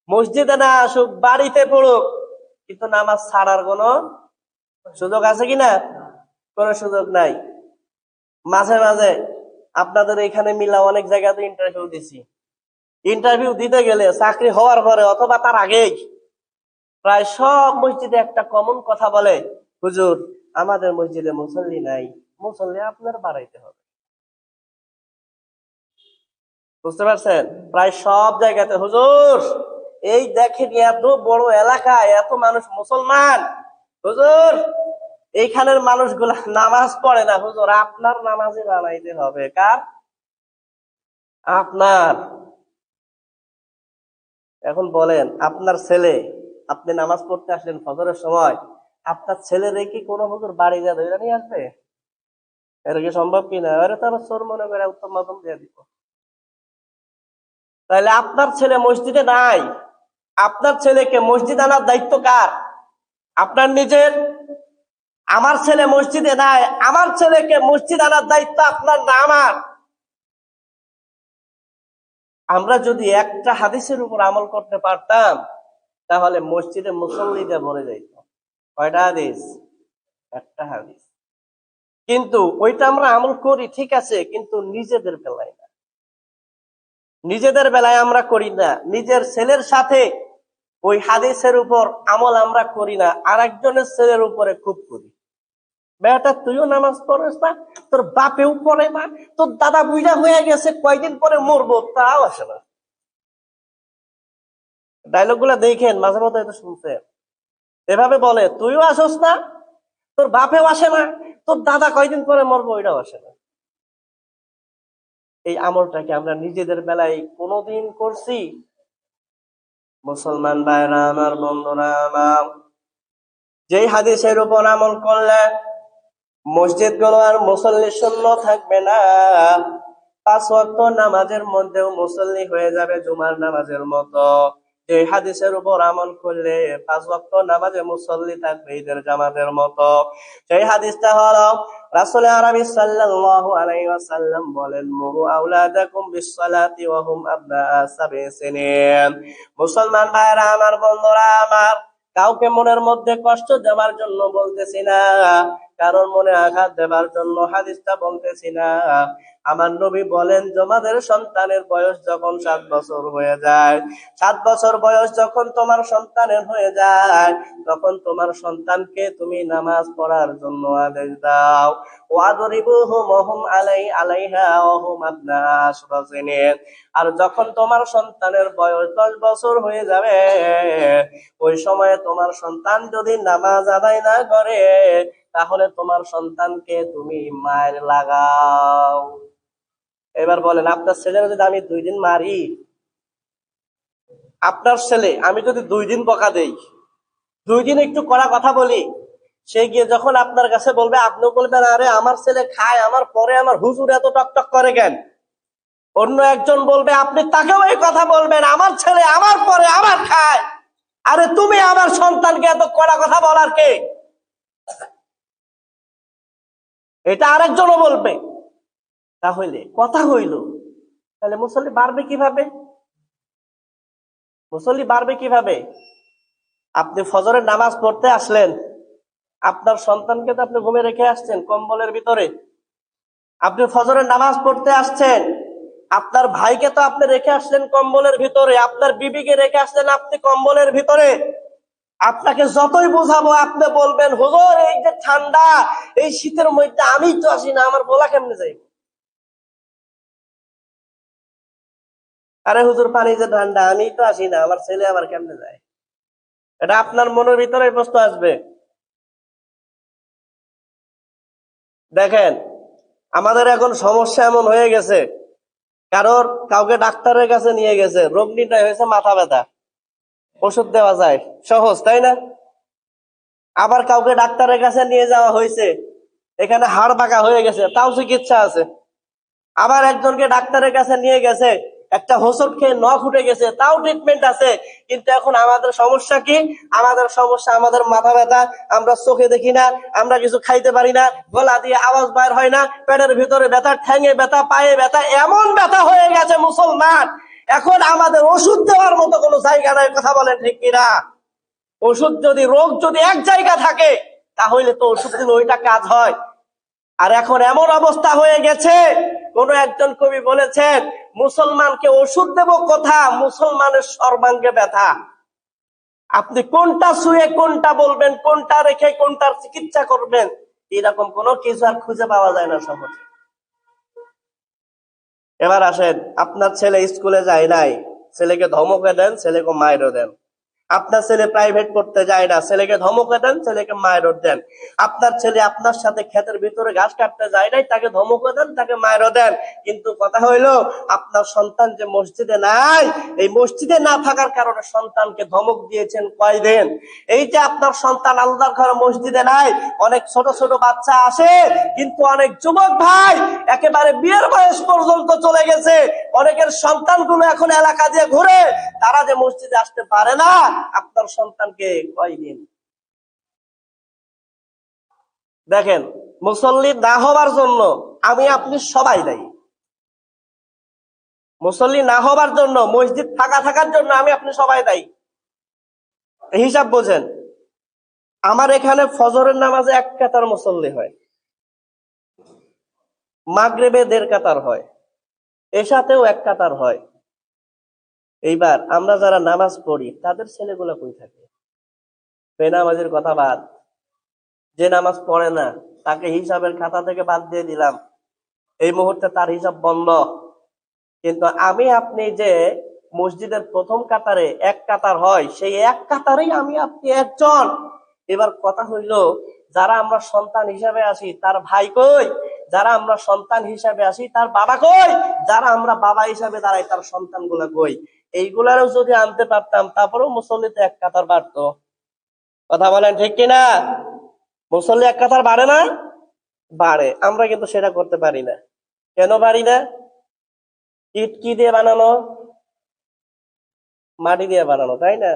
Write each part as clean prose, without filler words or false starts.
মসজিদে না আসুক, বাড়িতে পড়ুক, কিন্তু নামাজ ছাড়ার কোনো সুযোগ আছে কিনা? কোনো সুযোগ নাই। মাঝে মাঝে আপনাদের এখানে মিলা অনেক জায়গাতে ইন্টারভিউ দিছি। ইন্টারভিউ দিতে গেলে চাকরি হওয়ার পরে অথবা তার আগেই প্রায় সব মসজিদে একটা কমন কথা বলে, হুজুর আমাদের মসজিদে মুসল্লি নাই, মুসল্লি আপনার বাড়াইতে হবে। বুঝতে পারছেন? প্রায় সব জায়গাতে হুজুর এই দেখেন এত বড় এলাকায় এত মানুষ মুসলমান, হুজুর এইখানের মানুষগুলা নামাজ পড়ে না, হুজুর আপনার নামাজে বানাইতে হবে। কার? আপনার। এখন বলেন, আপনার ছেলে, আপনি নামাজ পড়তে আসলেন ফজরের সময়, আপনার ছেলে রেখে কোনো হুজুর বাড়ি যা ধরে নিয়ে আসবে? এটা কি সম্ভব কিনা? আরে তারা চোর মনে করে উত্তম মাধ্যম দিয়ে দিব। তাহলে আপনার ছেলে মসজিদে নাই, আপনার ছেলেকে মসজিদ আনার দায়িত্ব কার? আপনার নিজের। আমার ছেলে মসজিদে নাই, আমার ছেলেকে মসজিদ আনার দায়িত্ব আপনার না আমার। আমরা যদি একটা হাদিসের উপর আমল করতে পারতাম তাহলে মসজিদে মুসল্লিতে ভরে যাইত। কয়টা হাদিস? একটা হাদিস। কিন্তু ওইটা আমরা আমল করি ঠিক আছে, কিন্তু নিজেদের বেলায় না। নিজেদের বেলায় আমরা করি না, নিজের ছেলের সাথে ওই হাদিসের উপর আমল আমরা করি না, আর একজনের ছেলের উপরে খুব করি। বেটা তুইও নামাজ পড়িস না, তোর বাপেও পড়ে না, তোর দাদা বুইড়া হয়ে গেছে, কয়দিন পরে মরবো, তাও আসে না। ডায়লগ গুলা দেখেন, মাঝে মধ্যে এটা শুনছেন। এভাবে বলে তুইও আসস না, তোর বাপেও আসে না, তোর দাদা কয়দিন পরে মরবো, ওইটাও আসে না। এই আমলটাকে আমরা নিজেদের বেলায় কোনোদিন করছি? মুসলমান ভাইরা আমার, বন্ধুরা আমার, যেই হাদিসের উপর আমল করলে মসজিদ গুলো আর মুসল্লি শূন্য থাকবে না, 5 ওয়াক্ত নামাজের মধ্যেও মুসল্লি হয়ে যাবে জুমার নামাজের মতো। এই হাদিসের উপর আমল করলে 5 ওয়াক্ত নামাজে মুসল্লি থাকবে ঈদের জামাতের মতো। সেই হাদিসটা হলো রাসূল আরবি সাল্লাল্লাহু আলাইহি ওয়াসাল্লাম বলেন, মুরু আওলাদাকুম বিসসালাতি ওয়া হুম আবনাআ 7 সিনিন। মুসলমান ভাইরা আমার, বন্ধুরা আমার, কাউকে মনের মধ্যে কষ্ট দেওয়ার জন্য বলতেছি না, কারণ মনে আঘাত দেবার জন্য হাদিসটা বলতেছি না। আমার নবী বলেন, তোমাদের সন্তানের বয়স যখন 7 বছর হয়ে যায়, 7 বছর বয়স যখন তোমার সন্তানের হয়ে যায়, তখন তোমার সন্তানকে তুমি নামাজ পড়ার জন্য আদেশ দাও। ওয়াদরিবুহুম ওয়া হুম আলাইহা ওয়া হুম আবনাআ 10 সিনিন। আর যখন তোমার সন্তানের বয়স 10 বছর হয়ে যাবে, ওই সময়ে তোমার সন্তান যদি নামাজ আদায় না করে, তাহলে তোমার সন্তানকে তুমি মায়ের লাগাও। এবার বলেন, আপনার ছেলে যদি আমি 2 দিন মারি, আপনার ছেলে আমি যদি 2 দিন বকা দেই, 2 দিন একটু কড়া কথা বলি, সে গিয়ে যখন আপনার কাছে বলবে, আপনিও বলবেন আরে আমার ছেলে খায় আমার পরে, আমার হুজুর এত টকটক করে কেন? অন্য একজন বলবে, আপনি তাকেও এই কথা বলবেন, আমার ছেলে আমার পরে আমার খায়, আরে তুমি আমার সন্তানকে এত কড়া কথা বলার কে? এটা আরেকজনও বলবে। তাহলে কথা হইল, তাহলে মুসল্লি বাড়বে কিভাবে? মুসল্লি বাড়বে কিভাবে? আপনি ফজরের নামাজ পড়তে আসলেন, আপনার সন্তানকে তো আপনি ঘুমে রেখে আসছেন কম্বলের ভিতরে। আপনি ফজরের নামাজ পড়তে আসছেন, আপনার ভাইকে তো আপনি রেখে আসলেন কম্বলের ভিতরে, আপনার বিবিকে রেখে আসলেন আপনি কম্বলের ভিতরে। আপনাকে যতই বোঝাবো আপনি বলবেন, হুজুর এই যে ঠান্ডা, এই শীতের মধ্যে আমি তো আসি না, আমার বলা কেমনে যাই? আরে হুজুর পানি যে ঠান্ডা, আমি তো আসি না, আমার ছেলে আবার কেমনে যায়? এটা আপনার মনের ভিতরে প্রশ্ন আসবে। দেখেন, আমাদের এখন সমস্যা এমন হয়ে গেছে, কাউকে ডাক্তারের কাছে নিয়ে গেছে, রোগ নির্ণয় হয়েছে মাথা ব্যথা, ওষুধ দেওয়া যায়, সহজ তাই না? আবার কাউকে ডাক্তারের কাছে নিয়ে যাওয়া হয়েছে, এখানে হাড় বাঁকা হয়ে গেছে, তাও চিকিৎসা আছে। আবার একজনকে ডাক্তারের কাছে নিয়ে গেছে, একটা হোঁচট খেয়ে নখ উঠে গেছে, তাও ট্রিটমেন্ট আছে। কিন্তু এখন আমাদের সমস্যা কি? আমাদের সমস্যা আমাদের মাথা ব্যথা, আমরা চোখে দেখি না, আমরা কিছু খাইতে পারি না, গলা দিয়ে আওয়াজ বাইর হয় না, পেটের ভিতরে ব্যথা, ঠ্যাঙে ব্যথা, পায়ে ব্যথা, এমন ব্যথা হয়ে গেছে মুসলমান, এখন আমাদের ওষুধ দেওয়ার মতো কোনো জায়গা নাই, কথা বলেন ঠিক কিনা? ওষুধ যদি, রোগ যদি এক জায়গা থাকে তাহলে তো ওষুধ দিলে ওইটা কাজ হয়। আর এখন এমন অবস্থা হয়ে গেছে, কোন একজন কবি বলেছেন, মুসলমানকে ওষুধ দেব কথা, মুসলমানের সর্বাঙ্গে ব্যথা। আপনি কোনটা শুয়ে কোনটা বলবেন, কোনটা রেখে কোনটার চিকিৎসা করবেন, এরকম কোনো কিছু আর খুঁজে পাওয়া যায় না সহজে। এবার আসেন, আপনার ছেলে স্কুলে যায় নাই, ছেলেকে ধমকে দেন, ছেলেকে মায়েরও দেন। আপনার ছেলে প্রাইভেট পড়তে যায় না, ছেলেকে ধমকে দেন, ছেলেকে মায়েরও দেন। আপনার ছেলে আপনার সাথে ক্ষেতের ভিতরে ঘাস কাটতে যায় নাই, তাকে ধমকে দেন, তাকে মায়েরও দেন। কিন্তু কথা হইলো, আপনার সন্তান যে মসজিদে নাই, এই মসজিদে না থাকার কারণে সন্তানকে ধমক দিয়েছেন কয়দিন। এই যে আপনার সন্তান আল্লাহর ঘরে মসজিদে নাই, অনেক ছোট ছোট বাচ্চা আসে, কিন্তু অনেক যুবক ভাই একেবারে বিয়ের বয়স পর্যন্ত চলে গেছে, অনেকের সন্তানগুলো এখন এলাকা দিয়ে ঘুরে, তারা যে মসজিদে আসতে পারে না। আপনার সন্তানকে কয়দিন দেখেন, মুসল্লি না হওয়ার জন্য আমি আপনি সবাই দায়ী। মুসল্লি না হওয়ার জন্য, মসজিদ থাকার জন্য আমি আপনি সবাই দায়ী। হিসাব বোঝেন, আমার এখানে ফজরের নামাজে 1 কাতার মুসল্লি হয়, মাগরিবে 1.5 কাতার হয়, এশাতেও 1 কাতার হয়। এইবার আমরা যারা নামাজ পড়ি তাদের ছেলেগুলো কই থাকে? বেনামাজির কথা বাদ, যে নামাজ পড়ে না তাকে হিসাবের খাতা থেকে বাদ দিয়ে দিলাম, এই মুহূর্তে তার হিসাব বন্ধ। কিন্তু আমি আপনি যে মসজিদের প্রথম কাতারে 1 কাতার হয়, সেই 1 কাতারেই আমি আপনি একজন। এবার কথা হইল, যারা আমরা সন্তান হিসাবে আসি তার ভাই কই? যারা আমরা সন্তান হিসাবে আসি তার বাবা কই? যারা আমরা বাবা হিসাবে দাঁড়াই তার সন্তান গুলা কই? এইগুলারও যদি আনতে পারতাম, তারপরেও মুসল্লিতে 1 কাতার বাড়তো। কথা বলেন ঠিক কিনা? মুসল্লি 1 কাতার বাড়ে না? বাড়ে। আমরা কিন্তু সেটা করতে পারি না। কেন পারি না? ইট কি দিয়ে বানানো? মাটি দিয়ে বানানো, তাই না?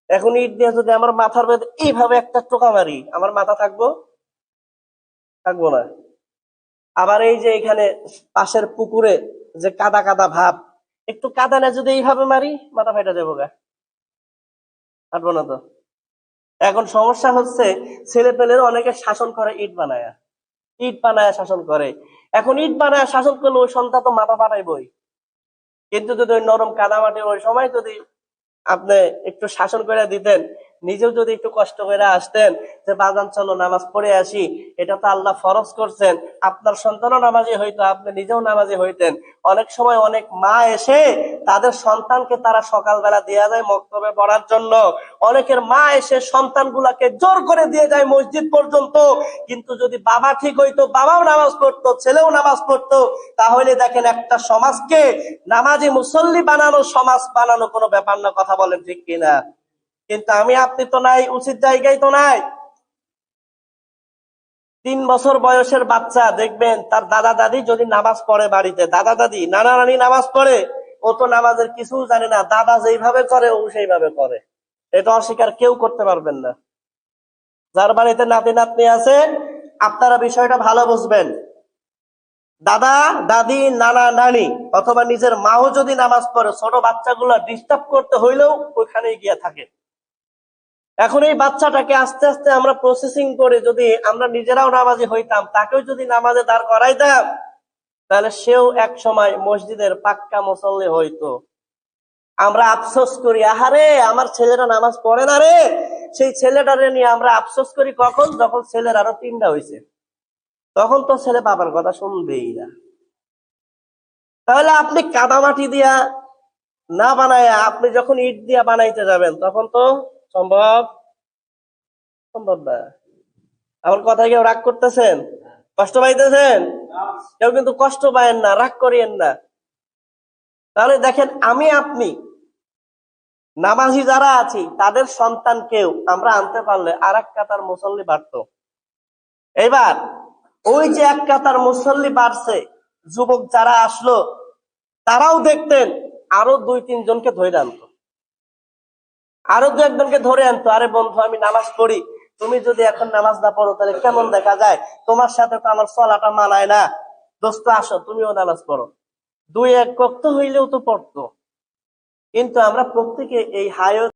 এখন ইট দিয়ে যদি আমার মাথার মধ্যে এইভাবে একটা টোকা মারি, আমার মাথা থাকবো? থাকবো না। আবার এই যে এখানে পাশের পুকুরে যে কাদা কাদা ভাব, একটু কাদা না যদি এইভাবে মারি, মাথা ফাইটা যাবো গা, হাঁটবো না তো। এখন সমস্যা হচ্ছে, ছেলে পেলের অনেকে শাসন করে ইট বানায়, ইট বানায় শাসন করে। এখন ইট বানায় শাসন করলে ওই সন্তান তো মাথা ফাটাইবই। কিন্তু যদি ওই নরম কাদামাটি ওই সময় যদি আপনি একটু শাসন করে দিতেন, নিজেও যদি একটু কষ্ট করে আসতেন, যে বাজান চলো নামাজ পড়ে আসি, এটা তো আল্লাহ ফরজ করছেন, আপনার সন্তানও নামাজি হইতো, আপনি নিজেও নামাজি হইতেন। অনেক সময় অনেক মা এসে তাদের সন্তানকে তারা সকালবেলা দিয়ে যায় মক্তবে পড়ার জন্য, অনেকের মা এসে সন্তানগুলাকে জোর করে দিয়ে যায় মসজিদ পর্যন্ত। কিন্তু যদি বাবা ঠিক হইতো, বাবাও নামাজ পড়তো, ছেলেও নামাজ পড়তো, তাহলে দেখেন একটা সমাজকে নামাজি মুসল্লি বানানো, সমাজ বানানো কোনো ব্যাপার না। কথা বলেন ঠিক কিনা? কিন্তু আমি আপনি তো নাই, উচিত জায়গায় তো নাই। 3 বছর বয়সের বাচ্চা দেখবেন তার দাদা দাদি যদি নামাজ পড়ে বাড়িতে, দাদা দাদি নানা নানি নামাজ পড়ে, ও তো নামাজের কিছু জানে না, দাদা যেইভাবে করে ও সেইভাবে করে। এটা অস্বীকার কেউ করতে পারবেন না। যার বাড়িতে নাতি নাতনি আছে, আপনারা বিষয়টা ভালো বুঝবেন। দাদা দাদি নানা নানি অথবা নিজের মাও যদি নামাজ পড়ে, ছোট বাচ্চাগুলো ডিস্টার্ব করতে হইলেও ওইখানেই গিয়ে থাকে। এখন এই বাচ্চাটাকে আস্তে আস্তে আমরা প্রসেসিং করে যদি আমরা নিজেরাও নামাজি হইতাম, তাকেও যদি নামাজে দাঁড় করাইতাম, তাহলে সেও এক সময় মসজিদের পাক্কা মুসল্লি হইতো। আমরা আফসোস করি, আহারে আমার ছেলেরা নামাজ পড়ে না রে। সেই ছেলেটারে নিয়ে আমরা আফসোস করি কখন? যখন ছেলের আরো 3টা হয়েছে, তখন তো ছেলে বাবার কথা শুনবেই না। তাহলে আপনি কাদামাটি দিয়া না বানায় আপনি যখন ইট দিয়া বানাইতে যাবেন, তখন তো সম্ভব সম্ভব না। আমার কথায় কেউ রাগ করতেছেন? কষ্ট পাইতেছেন? কেউ কিন্তু কষ্ট পায়েন না, রাগ করিয়েন না। তাহলে দেখেন, আমি আপনি নামাজি যারা আছি তাদের সন্তানকেও আমরা আনতে পারলে 1 কাতার মুসল্লি বাড়তো। এবার ওই যে 1 কাতার মুসল্লি বাড়ছে, যুবক যারা আসলো তারাও দেখতেন আরো 2-3 জনকে ধরে আনতো, আরো 2-1 জনকে ধরে আনতো। আরে বন্ধু, আমি নামাজ পড়ি, তুমি যদি এখন নামাজ না পড়ো তাহলে কেমন দেখা যায়? তোমার সাথে তো আমার চলাটা মানায় না, দোস্ত আসো তুমিও নামাজ পড়ো। 2-1 ওয়াক্ত হইলেও তো পড়তো। কিন্তু আমরা প্রত্যেকে এই হায়াত